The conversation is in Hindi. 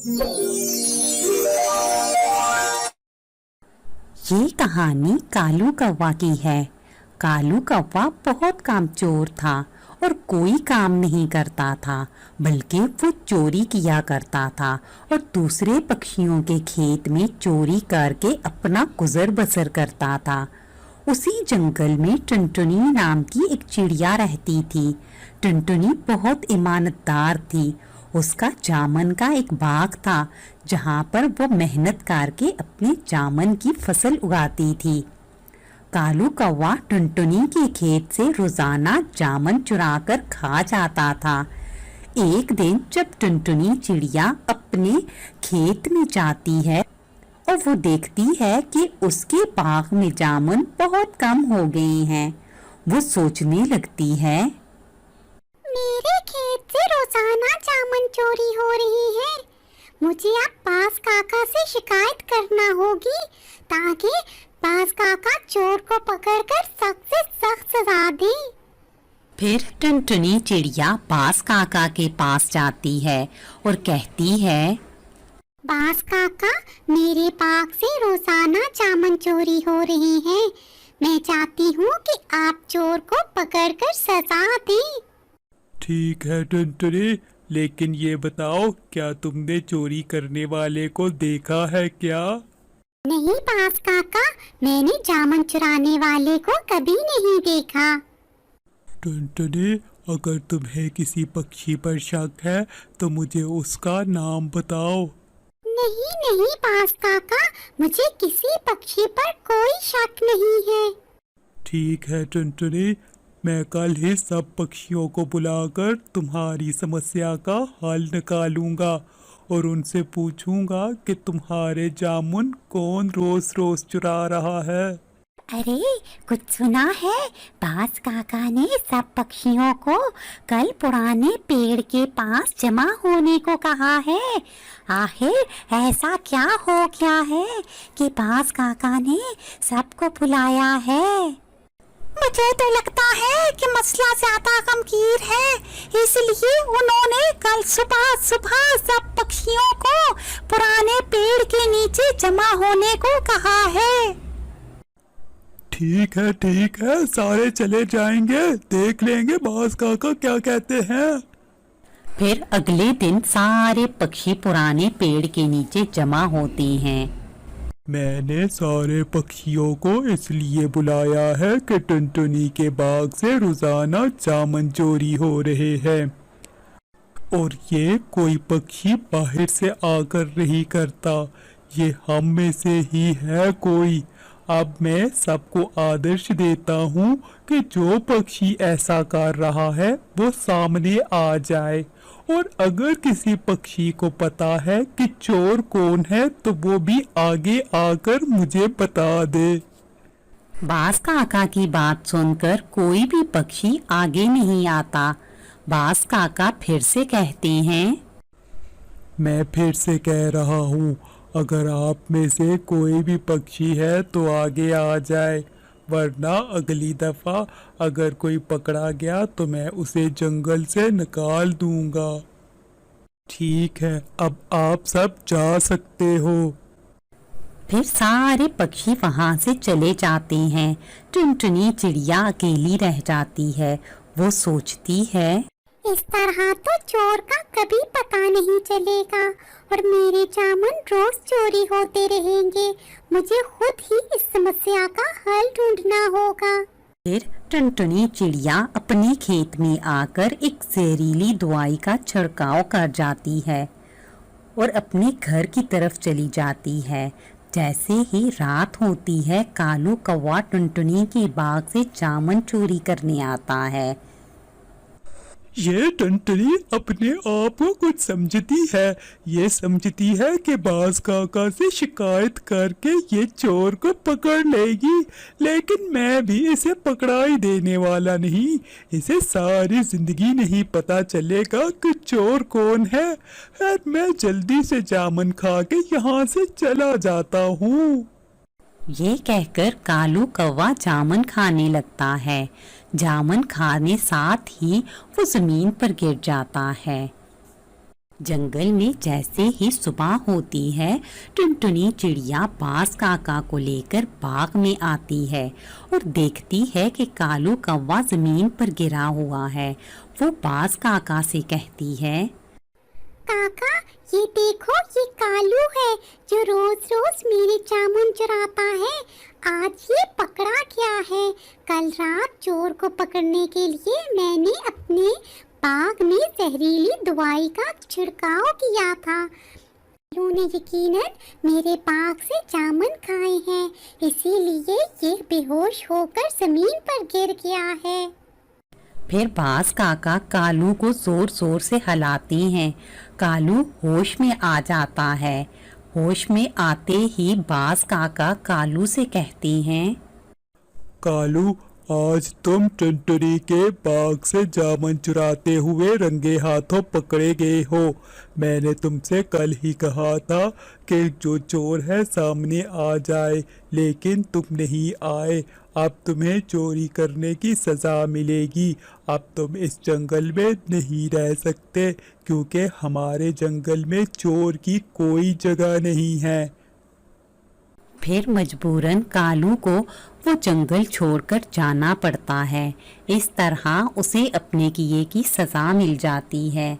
ये कहानी कालू कौवा की है। कालू कौवा बहुत कामचोर था और कोई काम नहीं करता था, बल्कि वो चोरी किया करता था और दूसरे पक्षियों के खेत में चोरी करके अपना गुजर बसर करता था। उसी जंगल में टुनटुनी नाम की एक चिड़िया रहती थी। टुनटुनी बहुत ईमानदार थी। उसका जामन का एक बाग था जहाँ पर वो मेहनत करके अपने जामन की फसल उगाती थी। कालू कौवा टुनटुनी के खेत से रोजाना जामन चुराकर खा जाता था। एक दिन जब टुनटुनी चिड़िया अपने खेत में जाती है और वो देखती है कि उसके बाग में जामुन बहुत कम हो गए हैं, वो सोचने लगती है, मेरे खेत से रोजाना जामुन चोरी हो रही है। मुझे अब बाज काका से शिकायत करना होगी ताकि बाज काका चोर को पकड़कर सख्त से सख्त सजा दे। फिर टुनटुनी चिड़िया बाज काका के पास जाती है और कहती है, बाज काका, मेरे बाग से रोजाना जामुन चोरी हो रहे हैं। मैं चाहती हूँ कि आप चोर को पकड़कर सजा दें। ठीक है टुनटुनी, लेकिन ये बताओ, क्या तुमने चोरी करने वाले को देखा है क्या? नहीं बाज काका, मैंने जामुन चुराने वाले को कभी नहीं देखा। टुनटुनी, अगर तुम्हें किसी पक्षी पर शक है तो मुझे उसका नाम बताओ। नहीं नहीं बाज काका, मुझे किसी पक्षी पर कोई शक नहीं है। ठीक है टुनटुनी, मैं कल ही सब पक्षियों को बुलाकर तुम्हारी समस्या का हल निकालूंगा और उनसे पूछूंगा कि तुम्हारे जामुन कौन रोज रोज चुरा रहा है। अरे, कुछ सुना है? बाज काका ने सब पक्षियों को कल पुराने पेड़ के पास जमा होने को कहा है। आखिर ऐसा क्या हो गया है कि बाज काका ने सबको बुलाया है? मुझे तो लगता है कि मसला ज्यादा गंभीर है, इसलिए उन्होंने कल सुबह सुबह सब पक्षियों को पुराने पेड़ के नीचे जमा होने को कहा है। ठीक है, सारे चले जाएंगे, देख लेंगे बाज काका क्या कहते हैं। फिर अगले दिन सारे पक्षी पुराने पेड़ के नीचे जमा होते हैं। मैंने सारे पक्षियों को इसलिए बुलाया है कि टुनटुनी के बाग से रोजाना जामुन चोरी हो रहे हैं और ये कोई पक्षी बाहर से आकर नहीं करता, ये हम में से ही है कोई। अब मैं सबको आदर्श देता हूँ कि जो पक्षी ऐसा कर रहा है वो सामने आ जाए, और अगर किसी पक्षी को पता है कि चोर कौन है तो वो भी आगे आकर मुझे बता दे। बाज काका की बात सुनकर कोई भी पक्षी आगे नहीं आता। बाज काका फिर से कहते हैं, मैं फिर से कह रहा हूँ, अगर आप में से कोई भी पक्षी है तो आगे आ जाए, वरना अगली दफा अगर कोई पकड़ा गया तो मैं उसे जंगल से निकाल दूंगा। ठीक है, अब आप सब जा सकते हो। फिर सारे पक्षी वहां से चले जाते हैं। टुनटुनी चिड़िया अकेली रह जाती है। वो सोचती है, इस तरह तो चोर का कभी पता नहीं चलेगा और मेरे जामुन रोज चोरी होते रहेंगे। मुझे खुद ही इस समस्या का हल ढूंढना होगा। फिर टुनटुनी चिड़िया अपने खेत में आकर एक जहरीली दवाई का छिड़काव कर जाती है और अपने घर की तरफ चली जाती है। जैसे ही रात होती है, कालू कौवा टुनटुनी के बाग से जामुन चोरी करने आता है। ये टुनटुनी अपने आप को कुछ समझती है। ये समझती है कि बाज काका से शिकायत करके ये चोर को पकड़ लेगी, लेकिन मैं भी इसे पकड़ा ही देने वाला नहीं। इसे सारी जिंदगी नहीं पता चलेगा कि चोर कौन है। और मैं जल्दी से जामुन खा के यहाँ से चला जाता हूँ। ये कहकर कालू कौवा जामुन खाने लगता है। जामुन खाने साथ ही वो जमीन पर गिर जाता है। जंगल में जैसे ही सुबह होती है, टुनटुनी चिड़िया बाज काका को लेकर बाग में आती है और देखती है कि कालू कौवा जमीन पर गिरा हुआ है। वो बाज काका से कहती है, काका, ये देखो, ये कालू है जो रोज रोज मेरे जामुन चुराता है। आज ये पकड़ा गया है। कल रात चोर को पकड़ने के लिए मैंने अपने बाग में जहरीली दवाई का छिड़काव किया था। कालू ने यकीनन मेरे बाग से जामुन खाए हैं, इसीलिए ये बेहोश होकर जमीन पर गिर गया है। फिर बाज काका कालू को जोर जोर से हिलाते हैं। कालू होश में आ जाता है। होश में आते ही बाज काका कालू से कहते हैं, कालू, आज तुम टुनटुनी के बाग से जामुन चुराते हुए रंगे हाथों पकड़े गए हो। मैंने तुमसे कल ही कहा था कि जो चोर है सामने आ जाए, लेकिन तुम नहीं आए। अब तुम्हें चोरी करने की सज़ा मिलेगी। अब तुम इस जंगल में नहीं रह सकते, क्योंकि हमारे जंगल में चोर की कोई जगह नहीं है। फिर मजबूरन कालू को वो जंगल छोड़कर जाना पड़ता है। इस तरह उसे अपने किए की सज़ा मिल जाती है।